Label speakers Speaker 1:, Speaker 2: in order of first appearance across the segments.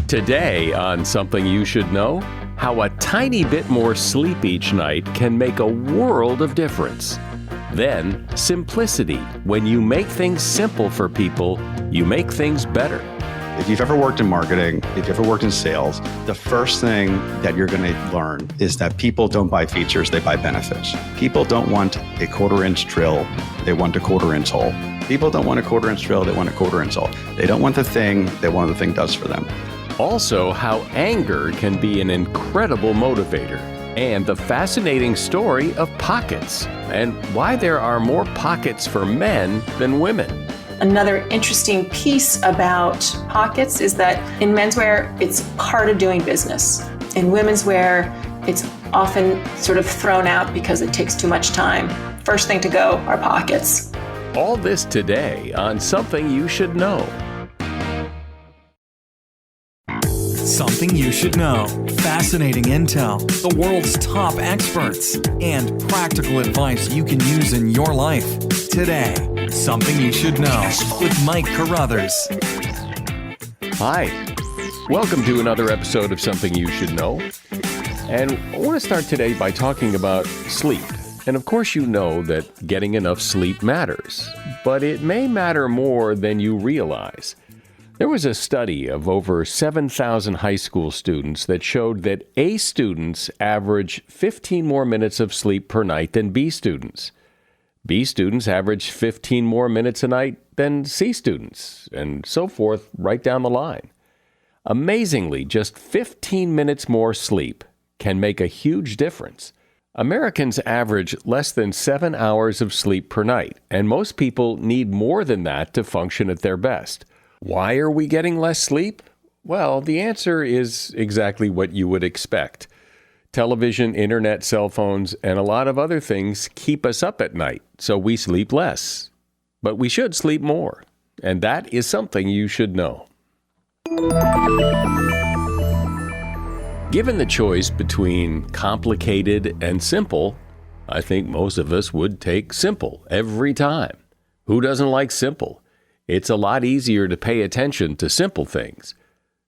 Speaker 1: Today on Something You Should Know, how a tiny bit more sleep each night can make a world of difference. Then, simplicity. When you make things simple for people, you make things better.
Speaker 2: If you've ever worked in marketing, if you've ever worked in sales, the first thing that you're going to learn is that people don't buy features, they buy benefits. People don't want a quarter-inch drill, they want a quarter-inch hole. People don't want a quarter-inch drill, they want a quarter-inch hole. They don't want the thing that one of the thing does for them.
Speaker 1: Also, how anger can be an incredible motivator, and the fascinating story of pockets, and why there are more pockets for men than women.
Speaker 3: Another interesting piece about pockets is that in menswear, it's part of doing business. In women's wear, it's often sort of thrown out because it takes too much time. First thing to go are pockets.
Speaker 1: All this today on Something You Should Know.
Speaker 4: Something you should know. Fascinating intel, the world's top experts, and practical advice you can use in your life. Today, Something You Should Know with Mike Carruthers.
Speaker 1: Hi, welcome to another episode of Something You Should Know. And I want to start today by talking about sleep. And of course you know that getting enough sleep matters, but it may matter more than you realize. There was a study of over 7,000 high school students that showed that A students average 15 more minutes of sleep per night than B students. B students average 15 more minutes a night than C students, and so forth right down the line. Amazingly, just 15 minutes more sleep can make a huge difference. Americans average less than 7 hours of sleep per night, and most people need more than that to function at their best. Why are we getting less sleep? Well, the answer is exactly what you would expect. Television, internet, cell phones, and a lot of other things keep us up at night, so we sleep less. But we should sleep more, and that is something you should know. Given the choice between complicated and simple, I think most of us would take simple every time. Who doesn't like simple? It's a lot easier to pay attention to simple things.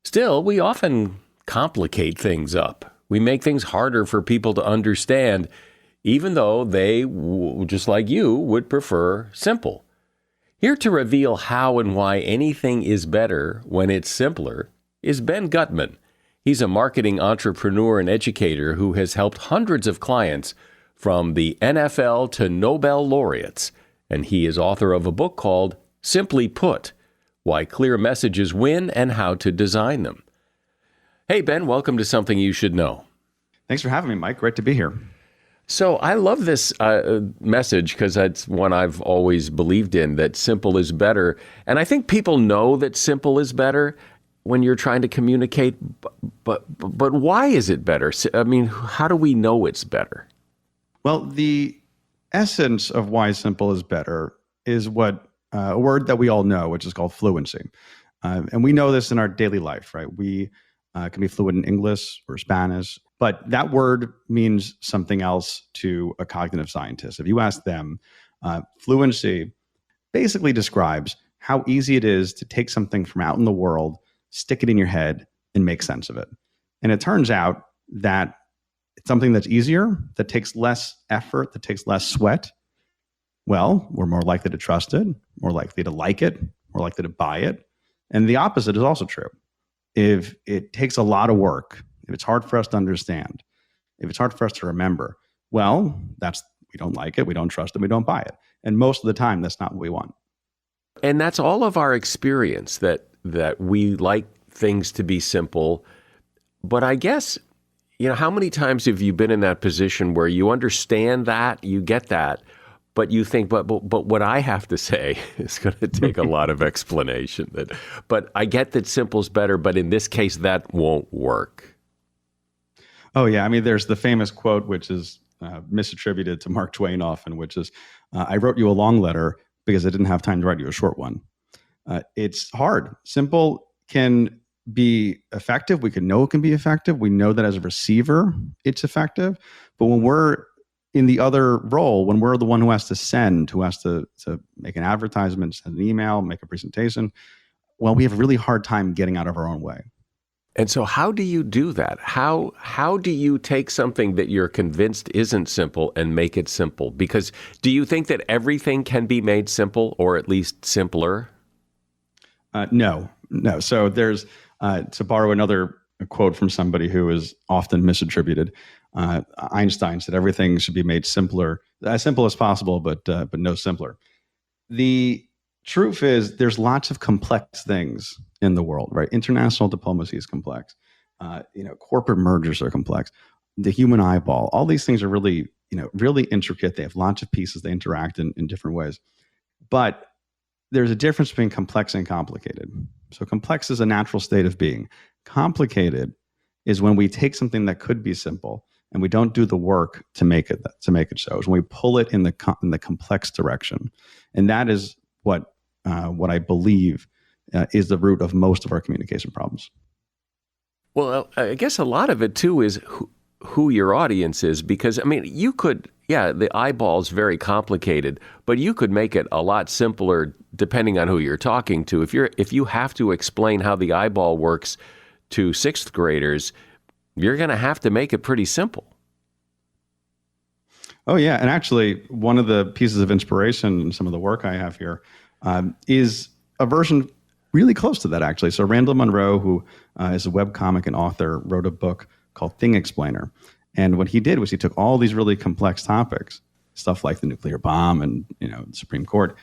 Speaker 1: Still, we often complicate things up. We make things harder for people to understand, even though they, just like you, would prefer simple. Here to reveal how and why anything is better when it's simpler is Ben Gutman. He's a marketing entrepreneur and educator who has helped hundreds of clients from the NFL to Nobel laureates, and he is author of a book called Simply Put, Why Clear Messages Win and How to Design Them. Hey, Ben, welcome to Something You Should Know.
Speaker 2: Thanks for having me, Mike. Great to be here.
Speaker 1: So I love this message because that's one I've always believed in, that simple is better. And I think people know that simple is better when you're trying to communicate, but why is it better? I mean, how do we know it's better?
Speaker 2: Well, the essence of why simple is better is what a word that we all know, which is called fluency. And we know this in our daily life, right? We can be fluent in English or Spanish, but that word means something else to a cognitive scientist. If you ask them, fluency basically describes how easy it is to take something from out in the world, stick it in your head, and make sense of it. And it turns out that it's something that's easier, that takes less effort, that takes less sweat. Well, we're more likely to trust it, more likely to like it, more likely to buy it. And the opposite is also true. If it takes a lot of work, if it's hard for us to understand, if it's hard for us to remember, well, we don't like it, we don't trust it, we don't buy it. And most of the time, that's not what we want.
Speaker 1: And that's all of our experience, that we like things to be simple. But I guess, how many times have you been in that position where you understand that, you get that, but you think, but what I have to say is going to take a lot of explanation. But I get that simple's better, but in this case, that won't work.
Speaker 2: Oh, yeah. I mean, there's the famous quote, which is misattributed to Mark Twain often, which is, I wrote you a long letter because I didn't have time to write you a short one. It's hard. Simple can be effective. We can know it can be effective. We know that as a receiver, it's effective. But when we're in the other role, when we're the one who has to send, who has to make an advertisement, send an email, make a presentation, well, we have a really hard time getting out of our own way.
Speaker 1: And so how do you do that? How do you take something that you're convinced isn't simple and make it simple? Because do you think that everything can be made simple, or at least simpler?
Speaker 2: No. So there's, to borrow another quote from somebody who is often misattributed, Einstein said everything should be made simpler, as simple as possible, but no simpler. The truth is there's lots of complex things in the world, right? International diplomacy is complex. Corporate mergers are complex. The human eyeball, all these things are really, really intricate. They have lots of pieces. They interact in different ways. But there's a difference between complex and complicated. So complex is a natural state of being. Complicated is when we take something that could be simple and we don't do the work to make it so. It's when we pull it in the complex direction, and that is what I believe is the root of most of our communication problems.
Speaker 1: Well, I guess a lot of it too is who your audience is, because you could, the eyeball is very complicated, but you could make it a lot simpler depending on who you're talking to. If you have to explain how the eyeball works to sixth graders, you're going to have to make it pretty simple.
Speaker 2: Oh yeah, and actually, one of the pieces of inspiration in some of the work I have here is a version really close to that, actually. So Randall Munroe, who is a webcomic and author, wrote a book called Thing Explainer. And what he did was he took all these really complex topics, stuff like the nuclear bomb and the Supreme Court,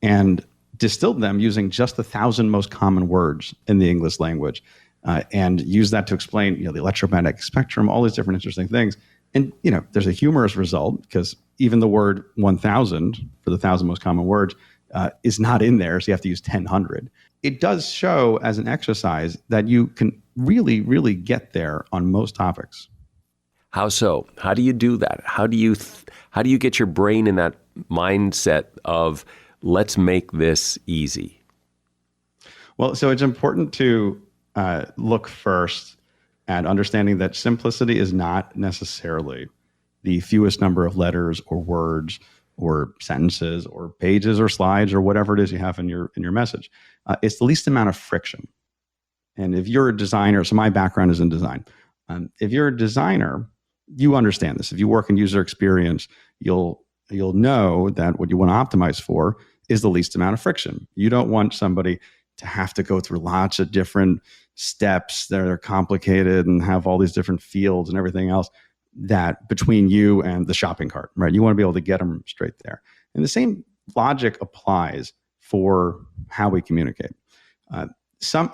Speaker 2: and distilled them using just the 1,000 most common words in the English language, and used that to explain the electromagnetic spectrum, all these different interesting things. And there's a humorous result, because even the word 1,000 for the 1,000 most common words is not in there, so you have to use 1,000. It does show as an exercise that you can really, really get there on most topics.
Speaker 1: How so? How do you do that? How do you get your brain in that mindset of let's make this easy?
Speaker 2: Well, so it's important to look first at understanding that simplicity is not necessarily the fewest number of letters or words or sentences or pages or slides or whatever it is you have in your message. It's the least amount of friction. And if you're a designer, so my background is in design. If you're a designer, you understand this. If you work in user experience, you'll know that what you want to optimize for is the least amount of friction. You don't want somebody to have to go through lots of different steps that are complicated and have all these different fields and everything else that between you and the shopping cart, right? You want to be able to get them straight there. And the same logic applies for how we communicate.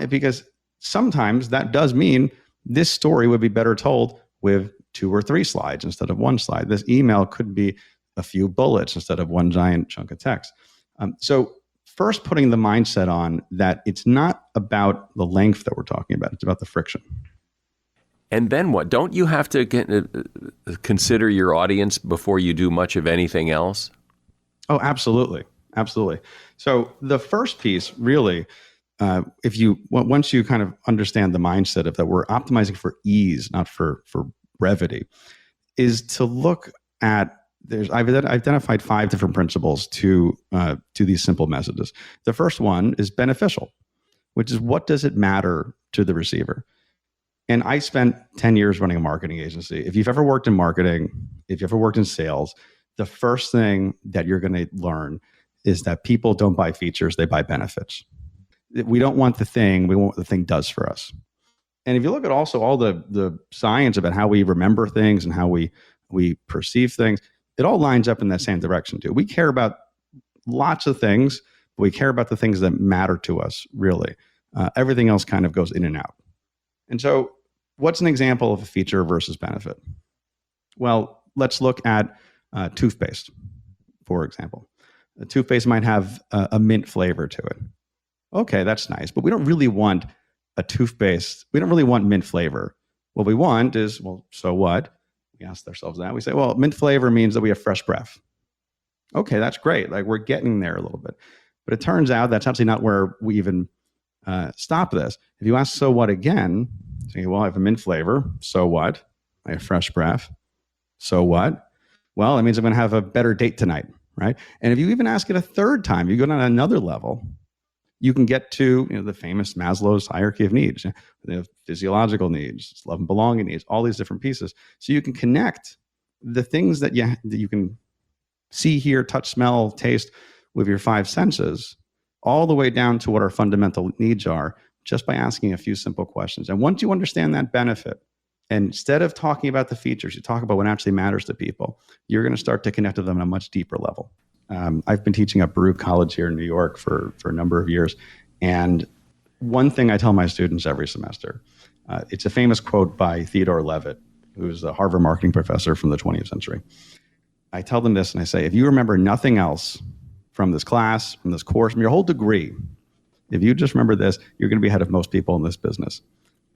Speaker 2: Because sometimes that does mean this story would be better told with 2 or 3 slides instead of 1 slide. This email could be a few bullets instead of one giant chunk of text. So first, putting the mindset on that it's not about the length that we're talking about, it's about the friction.
Speaker 1: And then what? Don't you have to consider your audience before you do much of anything else?
Speaker 2: Oh, absolutely. Absolutely. So the first piece really, once you kind of understand the mindset of that we're optimizing for ease, not for brevity, is to look at, I've identified 5 different principles to these simple messages. The first one is beneficial, which is what does it matter to the receiver? And I spent 10 years running a marketing agency. If you've ever worked in marketing, if you ever worked in sales, the first thing that you're going to learn is that people don't buy features, they buy benefits. We don't want the thing, we want what the thing does for us. And if you look at also all the science about how we remember things and how we perceive things, it all lines up in that same direction too. We care about lots of things, but we care about the things that matter to us, really. Everything else kind of goes in and out. And so what's an example of a feature versus benefit? Well, let's look at toothpaste, for example. A toothpaste might have a mint flavor to it. Okay, that's nice, but we don't really want a toothpaste. We don't really want mint flavor. What we want is, well, so what? We ask ourselves that. We say, well, mint flavor means that we have fresh breath. Okay, that's great. Like we're getting there a little bit. But it turns out that's actually not where we even stop this. If you ask so what again, say, well, I have a mint flavor. So what? I have fresh breath. So what? Well, that means I'm going to have a better date tonight, right? And if you even ask it a third time, you go down another level. you can get to the famous Maslow's hierarchy of needs, the physiological needs, love and belonging needs, all these different pieces. So you can connect the things that you can see, hear, touch, smell, taste with your five senses, all the way down to what our fundamental needs are, just by asking a few simple questions. And once you understand that benefit, and instead of talking about the features, you talk about what actually matters to people, you're going to start to connect with them on a much deeper level. I've been teaching at Baruch College here in New York for a number of years. And one thing I tell my students every semester, it's a famous quote by Theodore Levitt, who's a Harvard marketing professor from the 20th century. I tell them this and I say, if you remember nothing else from this class, from this course, from your whole degree, if you just remember this, you're going to be ahead of most people in this business.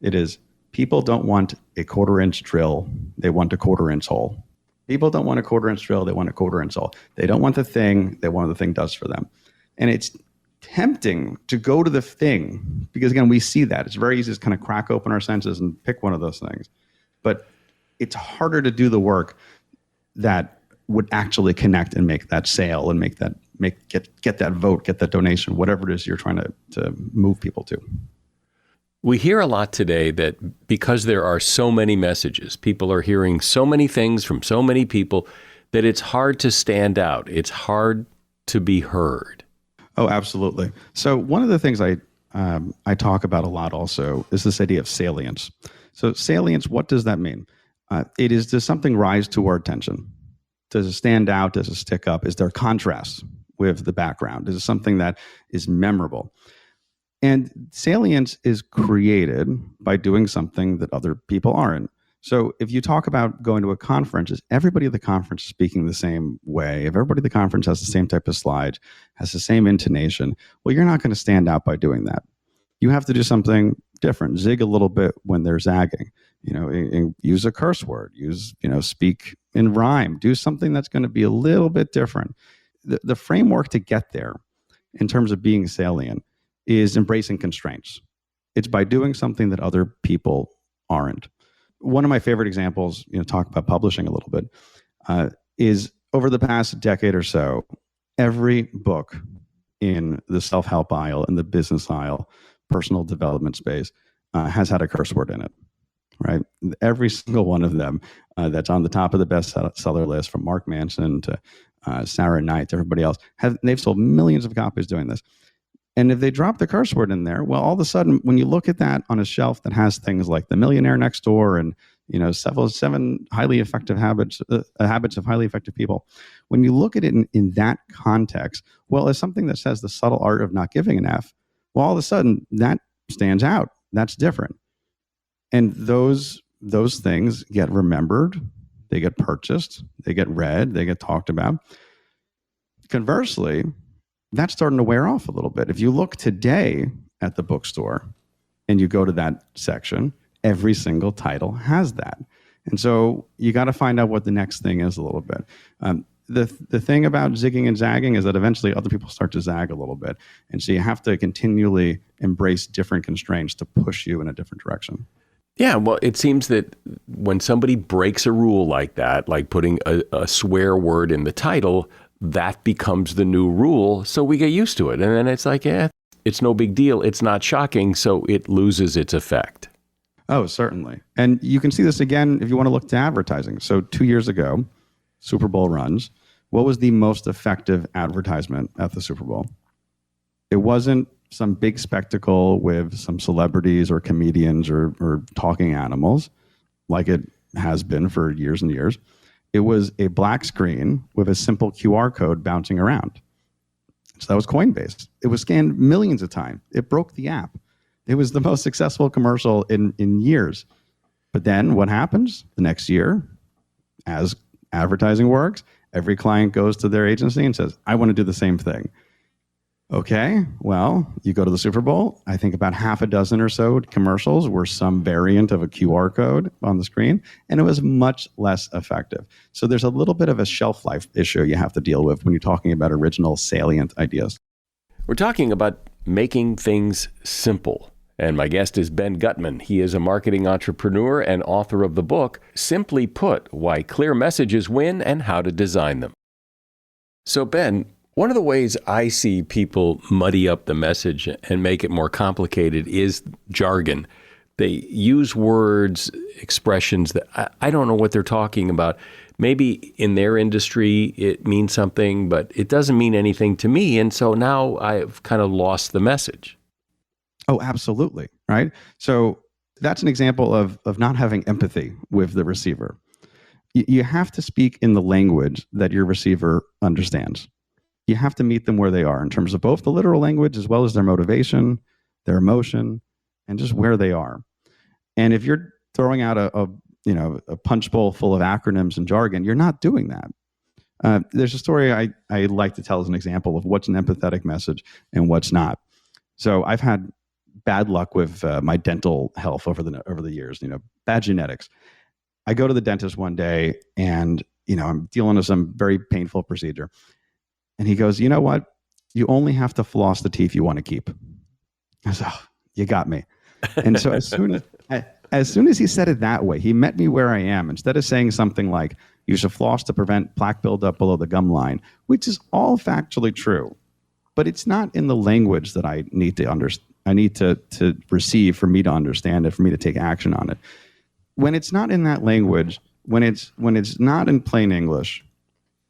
Speaker 2: It is, people don't want a quarter-inch drill. They want a quarter-inch hole. People don't want a quarter-inch drill. They want a quarter-inch hole. They don't want the thing. They want what the thing does for them. And it's tempting to go to the thing because, again, we see that. It's very easy to kind of crack open our senses and pick one of those things. But it's harder to do the work that would actually connect and make that sale and get that vote, get that donation, whatever it is you're trying to move people to.
Speaker 1: We hear a lot today that because there are so many messages, people are hearing so many things from so many people, that it's hard to stand out. It's hard to be heard.
Speaker 2: Oh, absolutely. So one of the things I talk about a lot also is this idea of salience. So salience, what does that mean? It is, does something rise to our attention? Does it stand out? Does it stick up? Is there contrast with the background? Is it something that is memorable? And salience is created by doing something that other people aren't. So if you talk about going to a conference, is everybody at the conference speaking the same way? If everybody at the conference has the same type of slides, has the same intonation, well, you're not going to stand out by doing that. You have to do something different. Zig a little bit when they're zagging. Use a curse word. Speak in rhyme. Do something that's going to be a little bit different. The framework to get there, in terms of being salient, is embracing constraints. It's by doing something that other people aren't. One of my favorite examples, talk about publishing a little bit, is over the past decade or so, every book in the self-help aisle, in the business aisle, personal development space, has had a curse word in it, right? Every single one of them that's on the top of the bestseller list, from Mark Manson to Sarah Knight to everybody else, they've sold millions of copies doing this. And if they drop the curse word in there, well, all of a sudden, when you look at that on a shelf that has things like The Millionaire Next Door and seven highly effective habits of highly effective people, when you look at it in that context, well, as something that says the subtle art of not giving an F, well, all of a sudden that stands out. That's different, and those things get remembered, they get purchased, they get read, they get talked about. Conversely, that's starting to wear off a little bit. If you look today at the bookstore and you go to that section, every single title has that. And so you got to find out what the next thing is a little bit. The thing about zigging and zagging is that eventually other people start to zag a little bit. And so you have to continually embrace different constraints to push you in a different direction.
Speaker 1: Yeah, well, it seems that when somebody breaks a rule like that, like putting a swear word in the title, that becomes the new rule. So we get used to it. And then it's like, it's no big deal. It's not shocking. So it loses its effect.
Speaker 2: Oh, certainly. And you can see this again if you want to look to advertising. So 2 years ago, Super Bowl runs. What was the most effective advertisement at the Super Bowl? It wasn't some big spectacle with some celebrities or comedians or talking animals like it has been for years and years. It was a black screen with a simple QR code bouncing around. So that was Coinbase. It was scanned millions of times. It broke the app. It was the most successful commercial in years. But then what happens? The next year, as advertising works, every client goes to their agency and says, I want to do the same thing. Okay, well, you go to the Super Bowl. I think about half a dozen or so commercials were some variant of a QR code on the screen, and it was much less effective. So there's a little bit of a shelf life issue you have to deal with when you're talking about original salient ideas.
Speaker 1: We're talking about making things simple. And my guest is Ben Gutman. He is a marketing entrepreneur and author of the book, Simply Put, Why Clear Messages Win and How to Design Them. So Ben, One of the ways I see people muddy up the message and make it more complicated is jargon. They use words, expressions that I don't know what they're talking about. Maybe in their industry it means something, but it doesn't mean anything to me. And so now I've kind of lost the message.
Speaker 2: Oh, absolutely. Right. So that's an example of not having empathy with the receiver. You have to speak in the language that your receiver understands. You have to meet them where they are in terms of both the literal language as well as their motivation, their emotion, and just where they are. And if you're throwing out a punch bowl full of acronyms and jargon, you're not doing that. There's a story I like to tell as an example of what's an empathetic message and what's not. So I've had bad luck with my dental health over the years. Bad genetics. I go to the dentist one day, and I'm dealing with some very painful procedure, and he goes, "You know what? You only have to floss the teeth you want to keep." I said, "Oh, you got me." And so as soon as he said it that way, he met me where I am. Instead of saying something like, "You should floss to prevent plaque buildup below the gum line," which is all factually true, but it's not in the language that I need to understand. I need to receive for me to understand it, for me to take action on it. When it's not in that language, when it's not in plain English,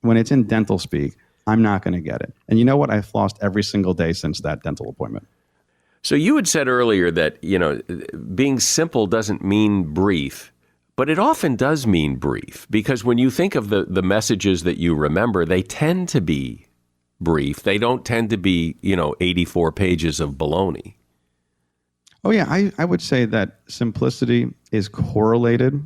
Speaker 2: when it's in dental speak, I'm not going to get it. And you know what? I've flossed every single day since that dental appointment.
Speaker 1: So you had said earlier that, being simple doesn't mean brief, but it often does mean brief, because when you think of the messages that you remember, they tend to be brief. They don't tend to be, 84 pages of baloney.
Speaker 2: Oh, yeah. I would say that simplicity is correlated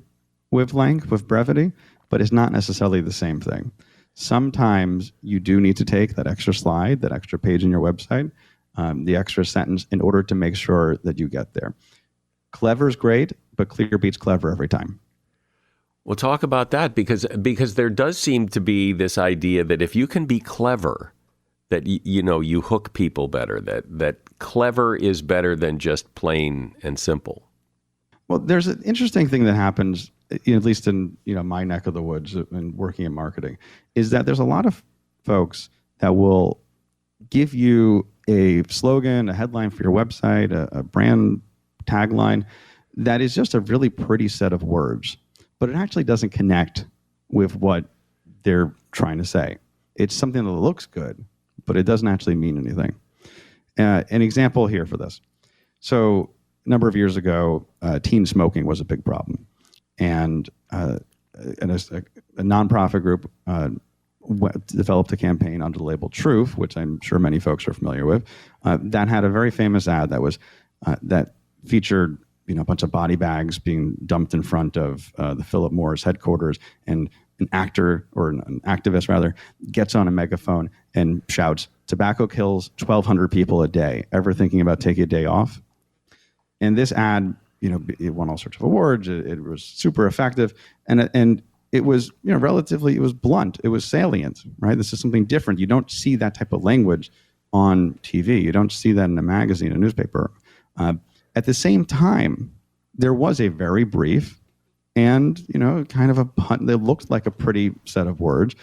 Speaker 2: with length, with brevity, but it's not necessarily the same thing. Sometimes you do need to take that extra slide, that extra page in your website, the extra sentence in order to make sure that you get there. Clever is great, but clear beats clever every time.
Speaker 1: We'll talk about that because there does seem to be this idea that if you can be clever, that you hook people better, that clever is better than just plain and simple.
Speaker 2: Well, there's an interesting thing that happens, at least in my neck of the woods and working in marketing, is that there's a lot of folks that will give you a slogan, a headline for your website, a brand tagline that is just a really pretty set of words, but it actually doesn't connect with what they're trying to say. It's something that looks good, but it doesn't actually mean anything. An example here for this. So a number of years ago, teen smoking was a big problem. And a nonprofit group developed a campaign under the label Truth, which I'm sure many folks are familiar with, that had a very famous ad that featured a bunch of body bags being dumped in front of the Philip Morris headquarters, and an actor, or an activist rather, gets on a megaphone and shouts, "Tobacco kills 1,200 people a day. Ever thinking about taking a day off?" And this ad, it won all sorts of awards. It was super effective, and it was, relatively, it was blunt. It was salient, right? This is something different. You don't see that type of language on TV. You don't see that in a magazine, a newspaper. At the same time, there was a very brief and, kind of a pun that looked like a pretty set of words,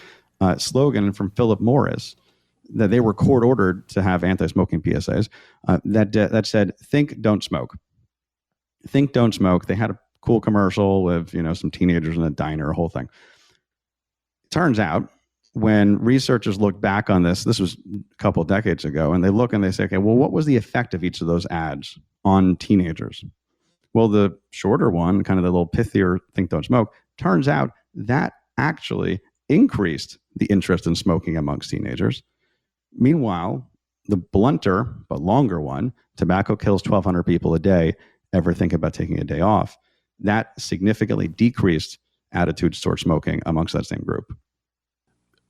Speaker 2: slogan from Philip Morris that they were court ordered to have anti-smoking PSAs that said, "Think, don't smoke." Think, don't smoke. They had a cool commercial with, some teenagers in a diner, a whole thing. Turns out, when researchers look back on this was a couple of decades ago, and they look and they say, okay, well, what was the effect of each of those ads on teenagers? Well, the shorter one, kind of the little pithier think, don't smoke, turns out that actually increased the interest in smoking amongst teenagers. Meanwhile, the blunter but longer one, tobacco kills 1,200 people a day, ever think about taking a day off, that significantly decreased attitudes towards smoking amongst that same group.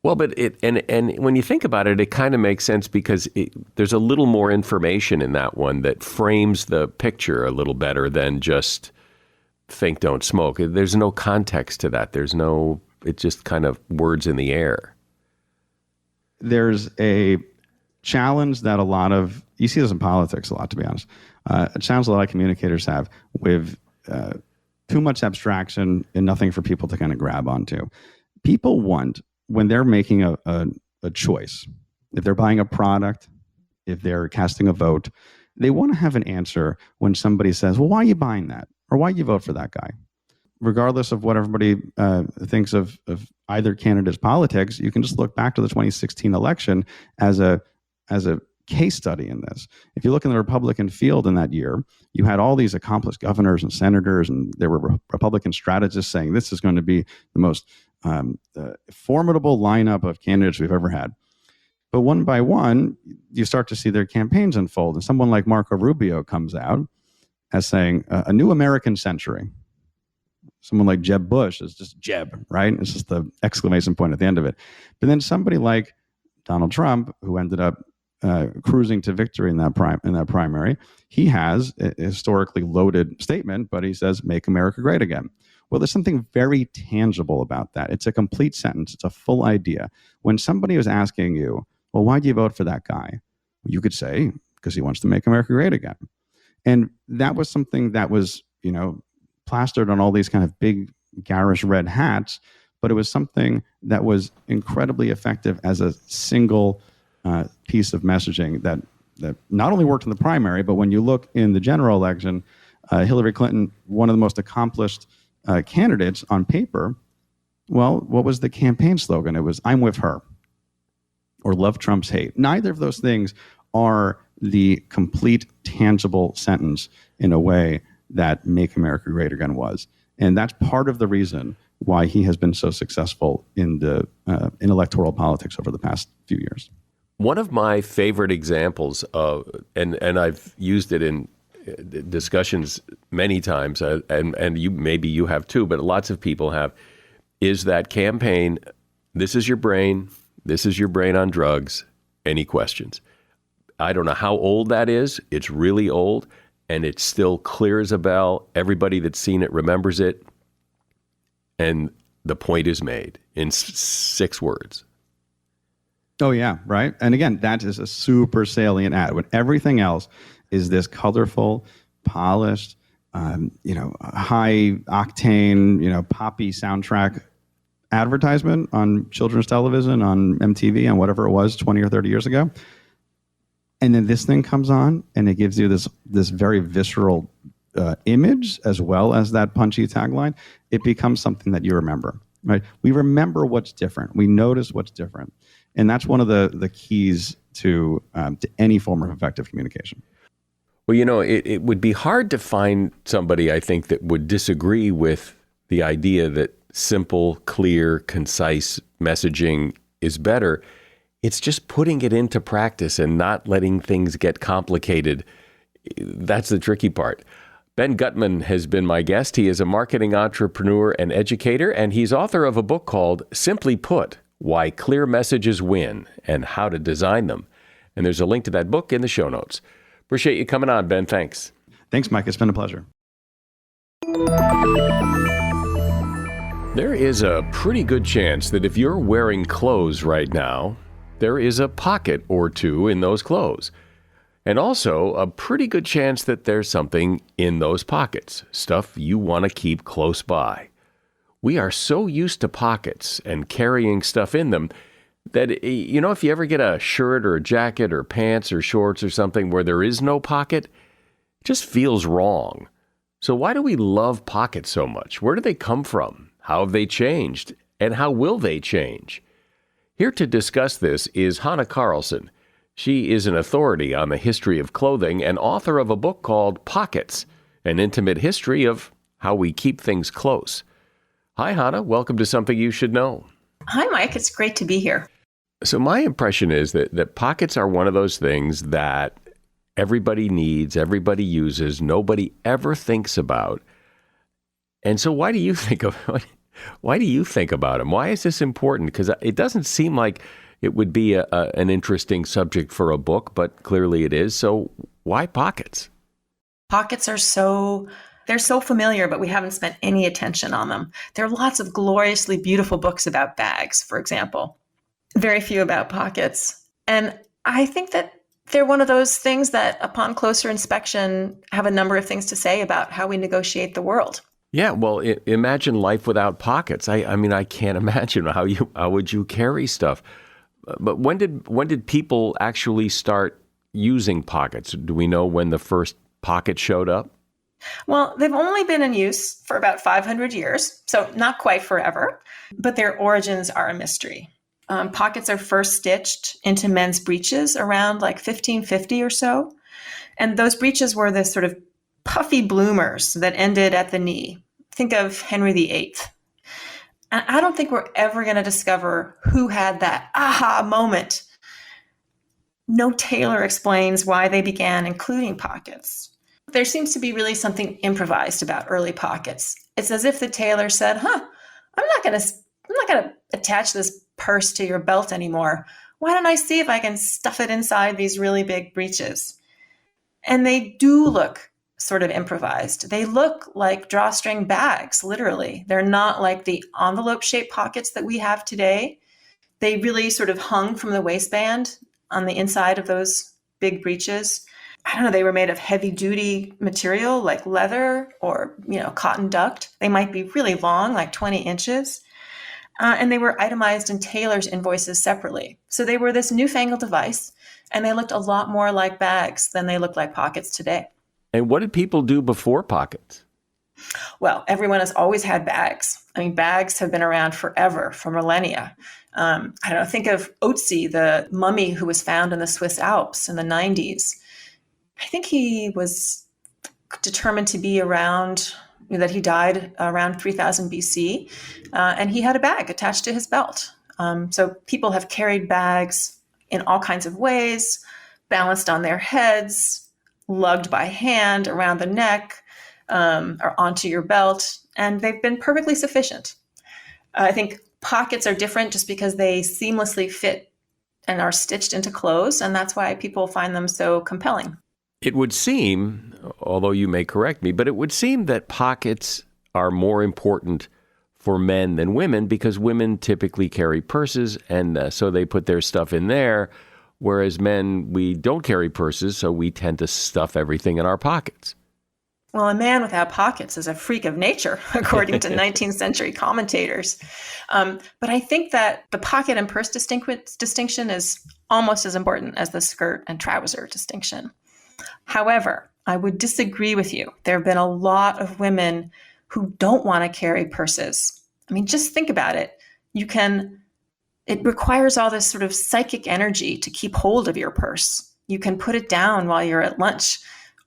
Speaker 1: Well, but and when you think about it, it kind of makes sense because there's a little more information in that one that frames the picture a little better than just think, don't smoke. There's no context to that. It's just kind of words in the air.
Speaker 2: There's a challenge that you see this in politics a lot, to be honest, a challenge a lot of communicators have with too much abstraction and nothing for people to kind of grab onto. People want, when they're making a choice, if they're buying a product, if they're casting a vote, they want to have an answer when somebody says, well, why are you buying that? Or why you vote for that guy? Regardless of what everybody thinks of either candidate's politics, you can just look back to the 2016 election as a case study in this. If you look in the Republican field in that year, you had all these accomplished governors and senators, and there were Republican strategists saying this is going to be the most formidable lineup of candidates we've ever had. But one by one, you start to see their campaigns unfold. And someone like Marco Rubio comes out as saying, a new American century. Someone like Jeb Bush is just Jeb, right? It's just the exclamation point at the end of it. But then somebody like Donald Trump, who ended up cruising to victory in that primary, he has a historically loaded statement, but he says, "Make America Great Again." Well, there's something very tangible about that. It's a complete sentence. It's a full idea. When somebody was asking you, well, why do you vote for that guy? You could say, because he wants to make America great again. And that was something that was, plastered on all these kind of big, garish red hats, but it was something that was incredibly effective as a single piece of messaging that not only worked in the primary, but when you look in the general election, Hillary Clinton, one of the most accomplished candidates on paper, well, what was the campaign slogan? It was, "I'm with her," or "Love Trump's hate." Neither of those things are the complete, tangible sentence in a way that "Make America Great Again" was. And that's part of the reason why he has been so successful in in electoral politics over the past few years.
Speaker 1: One of my favorite examples of, and I've used it in discussions many times, and you have too, but lots of people have, is that campaign, "This is your brain on drugs, any questions?" I don't know how old that is. It's really old, and it's still clear as a bell. Everybody that's seen it remembers it, and the point is made in 6 words.
Speaker 2: Oh, yeah, right. And again, that is a super salient ad when everything else is this colorful, polished, high octane, poppy soundtrack advertisement on children's television, on MTV, on whatever it was 20 or 30 years ago. And then this thing comes on and it gives you this very visceral image as well as that punchy tagline. It becomes something that you remember, right? We remember what's different. We notice what's different. And that's one of the keys to any form of effective communication.
Speaker 1: Well, it would be hard to find somebody, I think, that would disagree with the idea that simple, clear, concise messaging is better. It's just putting it into practice and not letting things get complicated. That's the tricky part. Ben Gutman has been my guest. He is a marketing entrepreneur and educator, and he's author of a book called Simply Put, Why Clear Messages Win and How to Design Them. And there's a link to that book in the show notes. Appreciate you coming on, Ben. Thanks.
Speaker 2: Thanks, Mike. It's been a pleasure.
Speaker 1: There is a pretty good chance that if you're wearing clothes right now, there is a pocket or two in those clothes. And also a pretty good chance that there's something in those pockets, stuff you want to keep close by. We are so used to pockets and carrying stuff in them that, if you ever get a shirt or a jacket or pants or shorts or something where there is no pocket, it just feels wrong. So why do we love pockets so much? Where do they come from? How have they changed? And how will they change? Here to discuss this is Hannah Carlson. She is an authority on the history of clothing and author of a book called Pockets, an intimate history of how we keep things close. Hi, Hannah. Welcome to Something You Should Know.
Speaker 3: Hi, Mike. It's great to be here.
Speaker 1: So my impression is that pockets are one of those things that everybody needs, everybody uses, nobody ever thinks about. And so why do you think about them? Why is this important? Because it doesn't seem like it would be an interesting subject for a book, but clearly it is. So why pockets?
Speaker 3: Pockets they're so familiar, but we haven't spent any attention on them. There are lots of gloriously beautiful books about bags, for example. Very few about pockets. And I think that they're one of those things that upon closer inspection have a number of things to say about how we negotiate the world.
Speaker 1: Yeah, well, imagine life without pockets. I mean, I can't imagine how would you carry stuff. But when did people actually start using pockets? Do we know when the first pocket showed up?
Speaker 3: Well, they've only been in use for about 500 years, so not quite forever, but their origins are a mystery. Pockets are first stitched into men's breeches around like 1550 or so. And those breeches were this sort of puffy bloomers that ended at the knee. Think of Henry VIII. And I don't think we're ever going to discover who had that aha moment. No tailor explains why they began including pockets. There seems to be really something improvised about early pockets. It's as if the tailor said, I'm not going to attach this purse to your belt anymore. Why don't I see if I can stuff it inside these really big breeches? And they do look sort of improvised. They look like drawstring bags, literally. They're not like the envelope-shaped pockets that we have today. They really sort of hung from the waistband on the inside of those big breeches. I don't know, they were made of heavy-duty material like leather or, cotton duct. They might be really long, like 20 inches. And they were itemized in tailors' invoices separately. So they were this newfangled device, and they looked a lot more like bags than they look like pockets today.
Speaker 1: And what did people do before pockets?
Speaker 3: Well, everyone has always had bags. I mean, bags have been around forever, for millennia. I don't know, think of Otzi, the mummy who was found in the Swiss Alps in the 90s. I think he was determined to be around, that he died around 3000 BC, and he had a bag attached to his belt. So people have carried bags in all kinds of ways, balanced on their heads, lugged by hand around the neck, or onto your belt, and they've been perfectly sufficient. I think pockets are different just because they seamlessly fit and are stitched into clothes, and that's why people find them so compelling.
Speaker 1: It would seem, although you may correct me, but it would seem that pockets are more important for men than women because women typically carry purses, and so they put their stuff in there, whereas men, we don't carry purses, so we tend to stuff everything in our pockets.
Speaker 3: Well, a man without pockets is a freak of nature, according to 19th century commentators. But I think that the pocket and purse distinction is almost as important as the skirt and trouser distinction. However, I would disagree with you. There have been a lot of women who don't want to carry purses. I mean, just think about it. It requires all this sort of psychic energy to keep hold of your purse. You can put it down while you're at lunch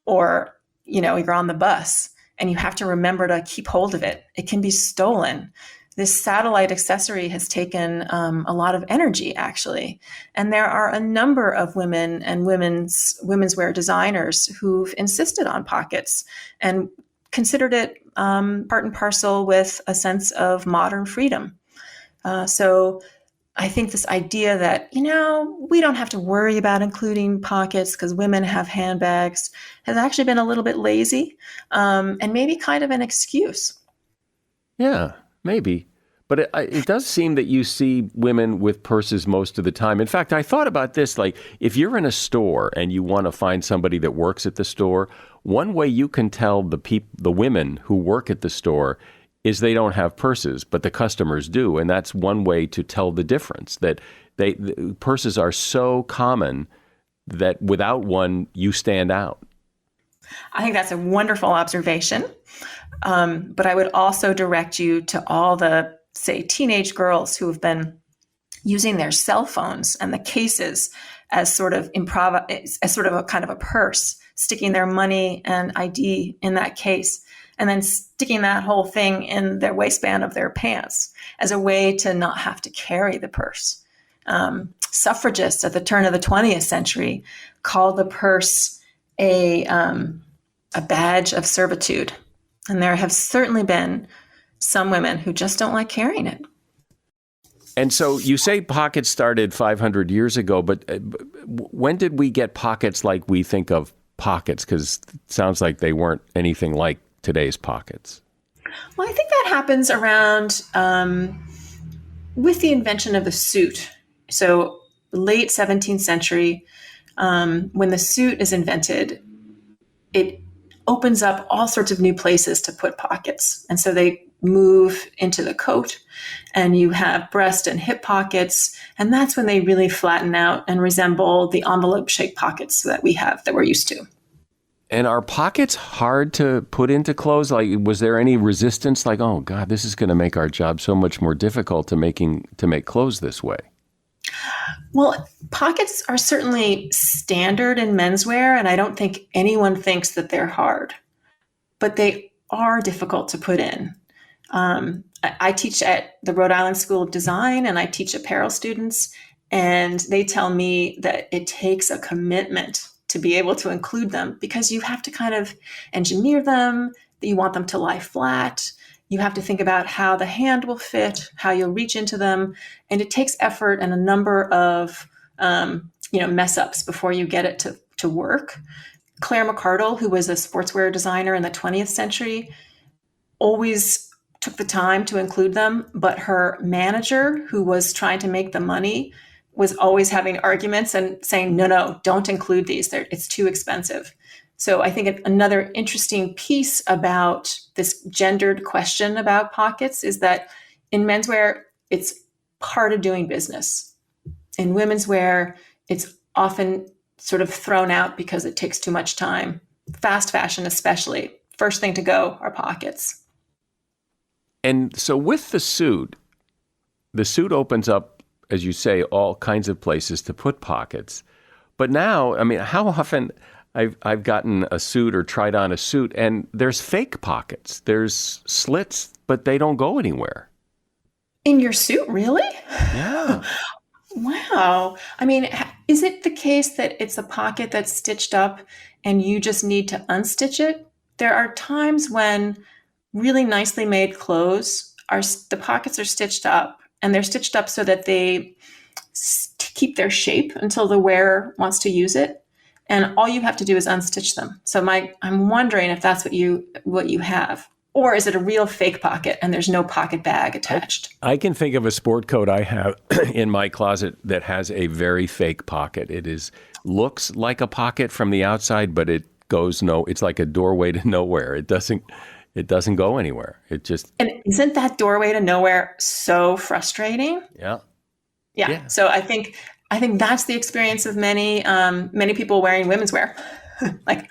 Speaker 3: or, you're on the bus and you have to remember to keep hold of it. It can be stolen. This satellite accessory has taken a lot of energy, actually. And there are a number of women and women's wear designers who've insisted on pockets and considered it part and parcel with a sense of modern freedom. So I think this idea that, we don't have to worry about including pockets because women have handbags has actually been a little bit lazy and maybe kind of an excuse.
Speaker 1: Yeah. Maybe. But it does seem that you see women with purses most of the time. In fact, I thought about this, like if you're in a store and you want to find somebody that works at the store, one way you can tell the women who work at the store is they don't have purses, but the customers do. And that's one way to tell the difference, that the purses are so common that without one, you stand out.
Speaker 3: I think that's a wonderful observation. But I would also direct you to all the, say, teenage girls who have been using their cell phones and the cases as sort of a kind of a purse, sticking their money and ID in that case, and then sticking that whole thing in their waistband of their pants as a way to not have to carry the purse. Suffragists at the turn of the 20th century called the purse a badge of servitude. And there have certainly been some women who just don't like carrying it.
Speaker 1: And so you say pockets started 500 years ago, but when did we get pockets like we think of pockets? Because it sounds like they weren't anything like today's pockets.
Speaker 3: Well, I think that happens around with the invention of the suit. So late 17th century, when the suit is invented, it opens up all sorts of new places to put pockets. And so they move into the coat, and you have breast and hip pockets, and that's when they really flatten out and resemble the envelope-shaped pockets that we're used to.
Speaker 1: And are pockets hard to put into clothes? Like, was there any resistance? Like, oh God, this is going to make our job so much more difficult to make clothes this way.
Speaker 3: Well, pockets are certainly standard in menswear, and I don't think anyone thinks that they're hard, but they are difficult to put in. I teach at the Rhode Island School of Design, and I teach apparel students, and they tell me that it takes a commitment to be able to include them, because you have to kind of engineer them, you want them to lie flat, you have to think about how the hand will fit, how you'll reach into them, and it takes effort and a number of mess ups before you get it to work. Claire McCardle, who was a sportswear designer in the 20th century, always took the time to include them, but her manager, who was trying to make the money, was always having arguments and saying, no, don't include these. It's too expensive. So I think another interesting piece about this gendered question about pockets is that in menswear, it's part of doing business. In women's wear, it's often sort of thrown out because it takes too much time. Fast fashion especially, first thing to go are pockets.
Speaker 1: And so with the suit opens up, as you say, all kinds of places to put pockets. But now, I mean, how often I've gotten a suit or tried on a suit and there's fake pockets. There's slits, but they don't go anywhere.
Speaker 3: In your suit, really?
Speaker 1: Yeah.
Speaker 3: Wow. I mean, is it the case that it's a pocket that's stitched up and you just need to unstitch it? There are times when really nicely made clothes the pockets are stitched up, and they're stitched up so that they keep their shape until the wearer wants to use it. And all you have to do is unstitch them. So I'm wondering if that's what you have. Or is it a real fake pocket and there's no pocket bag attached?
Speaker 1: I can think of a sport coat I have in my closet that has a very fake pocket. Looks like a pocket from the outside, but it's like a doorway to nowhere. It doesn't go anywhere.
Speaker 3: And isn't that doorway to nowhere so frustrating?
Speaker 1: Yeah.
Speaker 3: Yeah. So I think that's the experience of many people wearing women's wear. Like,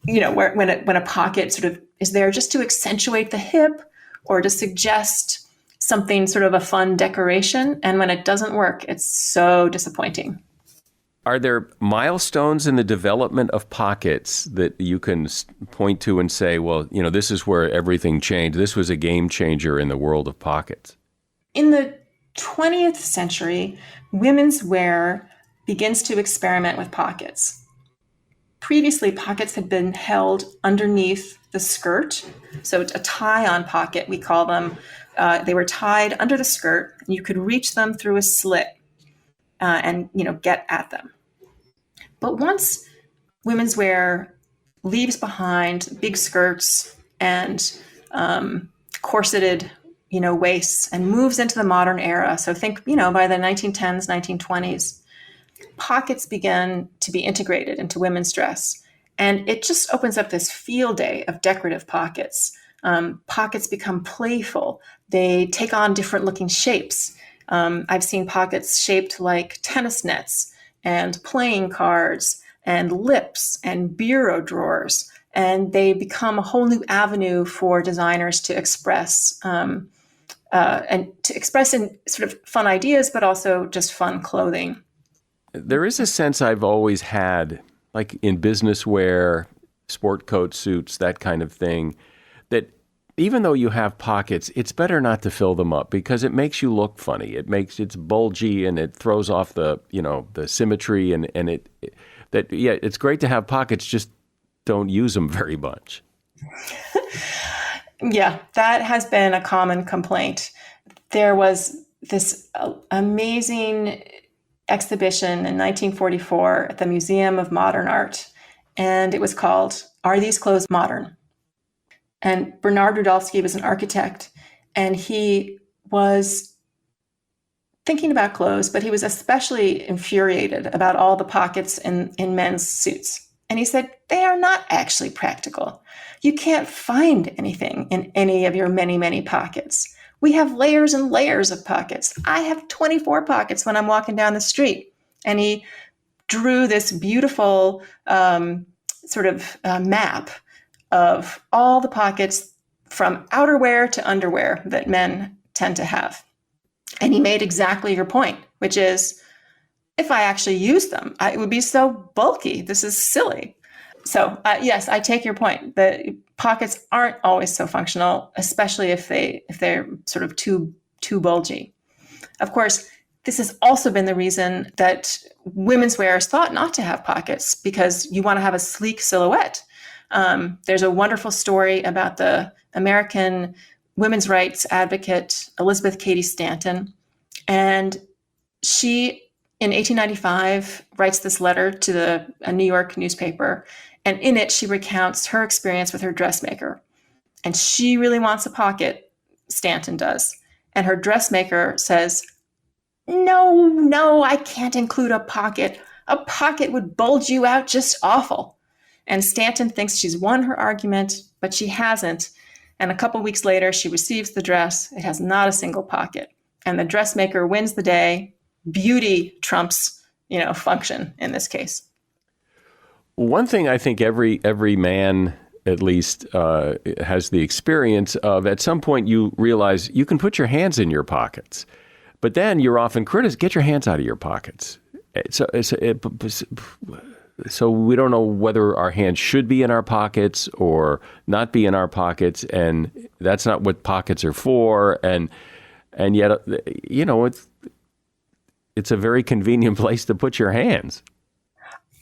Speaker 3: when a pocket sort of is there just to accentuate the hip or to suggest something sort of a fun decoration. And when it doesn't work, it's so disappointing.
Speaker 1: Are there milestones in the development of pockets that you can point to and say, well, this is where everything changed. This was a game changer in the world of pockets?
Speaker 3: In the 20th century, women's wear begins to experiment with pockets. Previously, pockets had been held underneath the skirt. So a tie-on pocket, we call them. They were tied under the skirt. And you could reach them through a slit and get at them. But once women's wear leaves behind big skirts and corseted, waists and moves into the modern era. So think, by the 1910s, 1920s, pockets began to be integrated into women's dress. And it just opens up this field day of decorative pockets. Pockets become playful. They take on different looking shapes. I've seen pockets shaped like tennis nets and playing cards and lips and bureau drawers. And they become a whole new avenue for designers to express and to express in sort of fun ideas, but also just fun clothing.
Speaker 1: There is a sense I've always had, like in business wear, sport coat suits, that kind of thing, that even though you have pockets, it's better not to fill them up because it makes you look funny. It's bulgy and it throws off the symmetry and it's great to have pockets, just don't use them very much.
Speaker 3: Yeah, that has been a common complaint. There was this amazing exhibition in 1944 at the Museum of Modern Art, and it was called, Are These Clothes Modern? And Bernard Rudolphy was an architect, and he was thinking about clothes, but he was especially infuriated about all the pockets in men's suits. And he said, they are not actually practical. You can't find anything in any of your many, many pockets. We have layers and layers of pockets. I have 24 pockets when I'm walking down the street. And he drew this beautiful map of all the pockets from outerwear to underwear that men tend to have. And he made exactly your point, which is, if I actually use them, it would be so bulky. This is silly. So yes, I take your point. The pockets aren't always so functional, especially if they're sort of too bulgy. Of course, this has also been the reason that women's wear is thought not to have pockets, because you want to have a sleek silhouette. There's a wonderful story about the American women's rights advocate, Elizabeth Cady Stanton. And she, in 1895, writes this letter to a New York newspaper. And in it, she recounts her experience with her dressmaker. And she really wants a pocket, Stanton does. And her dressmaker says, no, I can't include a pocket. A pocket would bulge you out just awful. And Stanton thinks she's won her argument, but she hasn't. And a couple weeks later, she receives the dress. It has not a single pocket. And the dressmaker wins the day. Beauty trumps, function in this case.
Speaker 1: One thing I think every man at least has the experience of, at some point you realize you can put your hands in your pockets, but then you're often criticized, get your hands out of your pockets. So we don't know whether our hands should be in our pockets or not be in our pockets, and that's not what pockets are for. And yet, it's a very convenient place to put your hands.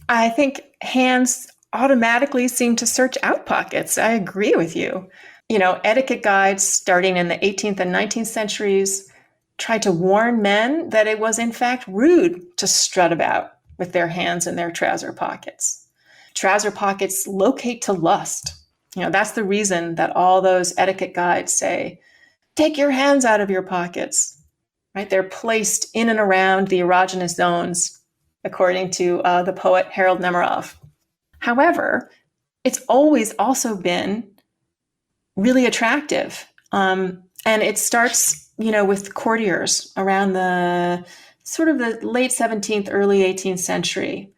Speaker 3: I think hands automatically seem to search out pockets. I agree with you. Etiquette guides starting in the 18th and 19th centuries tried to warn men that it was in fact rude to strut about with their hands in their trouser pockets. Trouser pockets locate to lust. That's the reason that all those etiquette guides say, take your hands out of your pockets, right? They're placed in and around the erogenous zones, according to the poet Harold Nemerov. However, it's always also been really attractive. And it starts, with courtiers around the sort of the late 17th, early 18th century.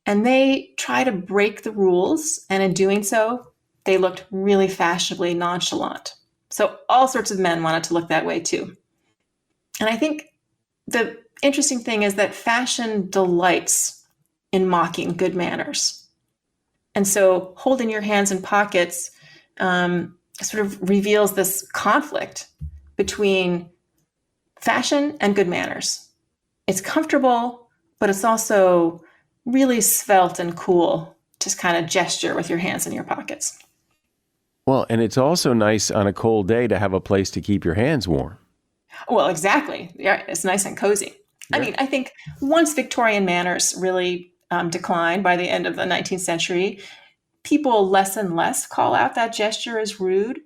Speaker 3: And they try to break the rules. And in doing so, they looked really fashionably nonchalant. So all sorts of men wanted to look that way too. And I think the interesting thing is that fashion delights in mocking good manners. And so holding your hands in pockets sort of reveals this conflict between fashion and good manners. It's comfortable, but it's also really svelte and cool to kind of gesture with your hands in your pockets.
Speaker 1: Well, and it's also nice on a cold day to have a place to keep your hands warm.
Speaker 3: Well, exactly. Yeah, it's nice and cozy. Yeah. I mean, I think once Victorian manners really declined by the end of the 19th century, people less and less call out that gesture as rude.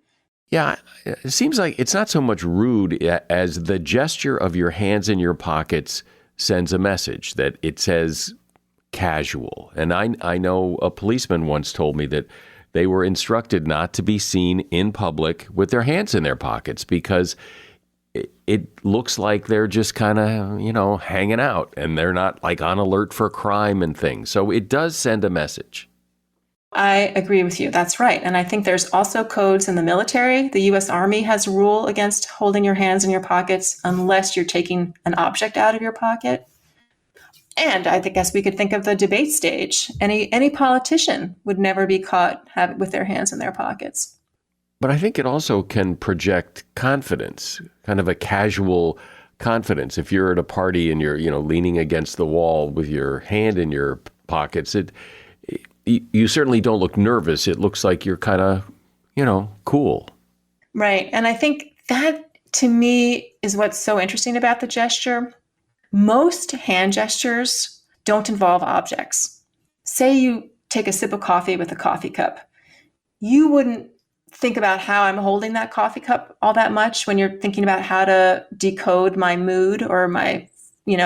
Speaker 1: Yeah, it seems like it's not so much rude as the gesture of your hands in your pockets sends a message that it says casual. And I know a policeman once told me that they were instructed not to be seen in public with their hands in their pockets because it looks like they're just kind of, hanging out and they're not like on alert for crime and things. So it does send a message.
Speaker 3: I agree with you. That's right. And I think there's also codes in the military. The U.S. Army has a rule against holding your hands in your pockets unless you're taking an object out of your pocket. And I guess we could think of the debate stage. Any politician would never be caught with their hands in their pockets.
Speaker 1: But I think it also can project confidence, kind of a casual confidence. If you're at a party and you're, leaning against the wall with your hand in your pockets, you certainly don't look nervous. It looks like you're kind of, cool.
Speaker 3: Right. And I think that, to me, is what's so interesting about the gesture. Most hand gestures don't involve objects. Say you take a sip of coffee with a coffee cup. You wouldn't think about how I'm holding that coffee cup all that much when you're thinking about how to decode my mood or my,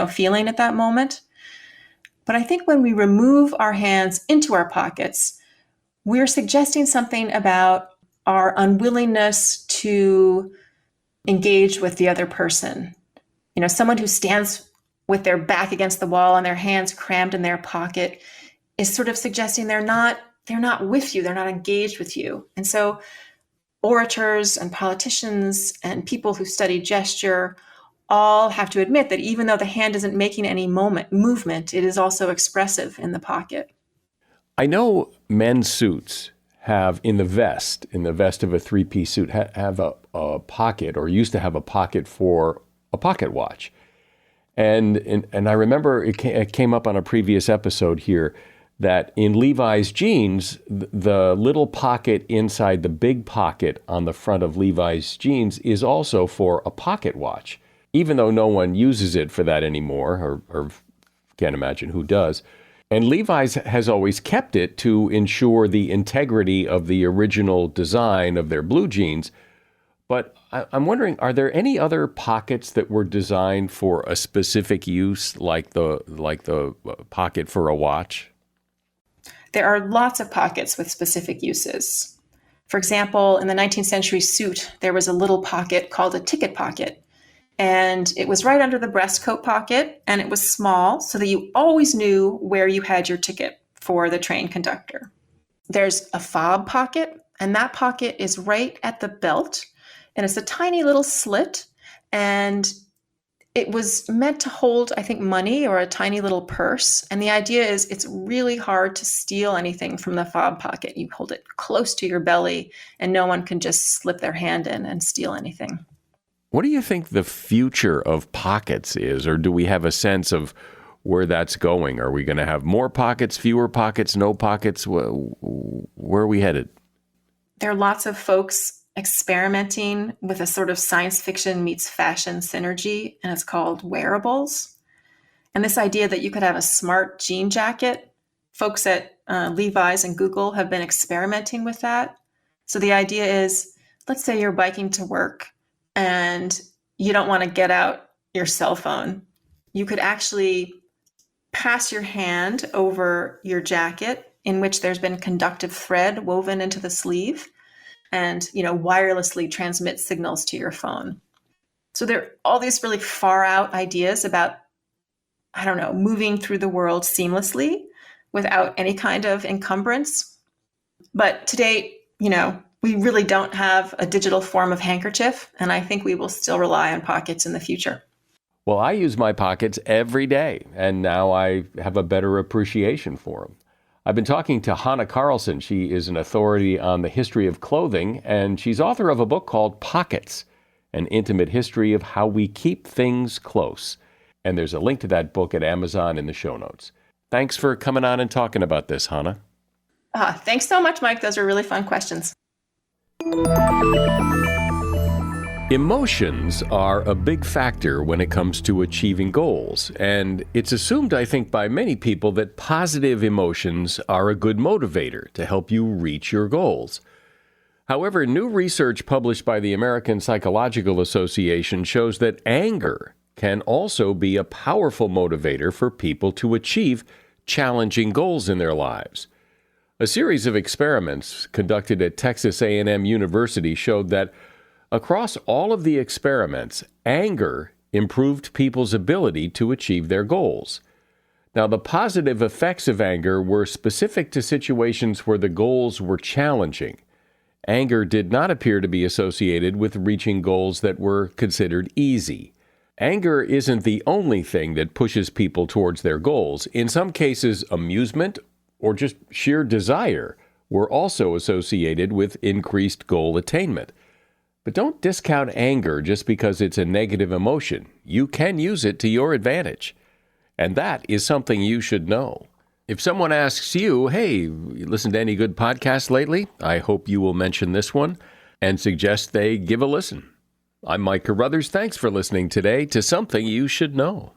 Speaker 3: feeling at that moment. But I think when we remove our hands into our pockets, we're suggesting something about our unwillingness to engage with the other person. Someone who stands with their back against the wall and their hands crammed in their pocket is sort of suggesting they're not with you, they're not engaged with you. And so orators and politicians and people who study gesture all have to admit that even though the hand isn't making any movement, it is also expressive in the pocket.
Speaker 1: I know men's suits have in the vest of a three-piece suit, have a pocket, or used to have a pocket for a pocket watch. And I remember it came up on a previous episode here that in Levi's jeans, the little pocket inside the big pocket on the front of Levi's jeans is also for a pocket watch, even though no one uses it for that anymore, or can't imagine who does. And Levi's has always kept it to ensure the integrity of the original design of their blue jeans. But I'm wondering, are there any other pockets that were designed for a specific use, like the pocket for a watch?
Speaker 3: There are lots of pockets with specific uses. For example, in the 19th century suit, there was a little pocket called a ticket pocket. And it was right under the breast coat pocket, and it was small so that you always knew where you had your ticket for the train conductor. There's a fob pocket, and that pocket is right at the belt, and it's a tiny little slit, and it was meant to hold, I think, money or a tiny little purse. And the idea is it's really hard to steal anything from the fob pocket. You hold it close to your belly, and no one can just slip their hand in and steal anything.
Speaker 1: What do you think the future of pockets is, or do we have a sense of where that's going? Are we going to have more pockets, fewer pockets, no pockets? Where are we headed?
Speaker 3: There are lots of folks experimenting with a sort of science fiction meets fashion synergy, and it's called wearables. And this idea that you could have a smart jean jacket, folks at Levi's and Google have been experimenting with that. So the idea is, let's say you're biking to work and you don't want to get out your cell phone. You could actually pass your hand over your jacket, in which there's been conductive thread woven into the sleeve, and wirelessly transmit signals to your phone. So there are all these really far out ideas about, moving through the world seamlessly without any kind of encumbrance. But today, we really don't have a digital form of handkerchief, and I think we will still rely on pockets in the future.
Speaker 1: Well, I use my pockets every day, and now I have a better appreciation for them. I've been talking to Hannah Carlson. She is an authority on the history of clothing, and she's author of a book called Pockets, An Intimate History of How We Keep Things Close. And there's a link to that book at Amazon in the show notes. Thanks for coming on and talking about this, Hannah.
Speaker 3: Thanks so much, Mike. Those are really fun questions.
Speaker 1: Emotions are a big factor when it comes to achieving goals, and it's assumed, I think, by many people that positive emotions are a good motivator to help you reach your goals. However, new research published by the American Psychological Association shows that anger can also be a powerful motivator for people to achieve challenging goals in their lives. A series of experiments conducted at Texas A&M University showed that across all of the experiments, anger improved people's ability to achieve their goals. Now, the positive effects of anger were specific to situations where the goals were challenging. Anger did not appear to be associated with reaching goals that were considered easy. Anger isn't the only thing that pushes people towards their goals. In some cases, amusement or just sheer desire were also associated with increased goal attainment. But don't discount anger just because it's a negative emotion. You can use it to your advantage. And that is something you should know. If someone asks you, hey, you listened to any good podcasts lately? I hope you will mention this one and suggest they give a listen. I'm Mike Carruthers. Thanks for listening today to Something You Should Know.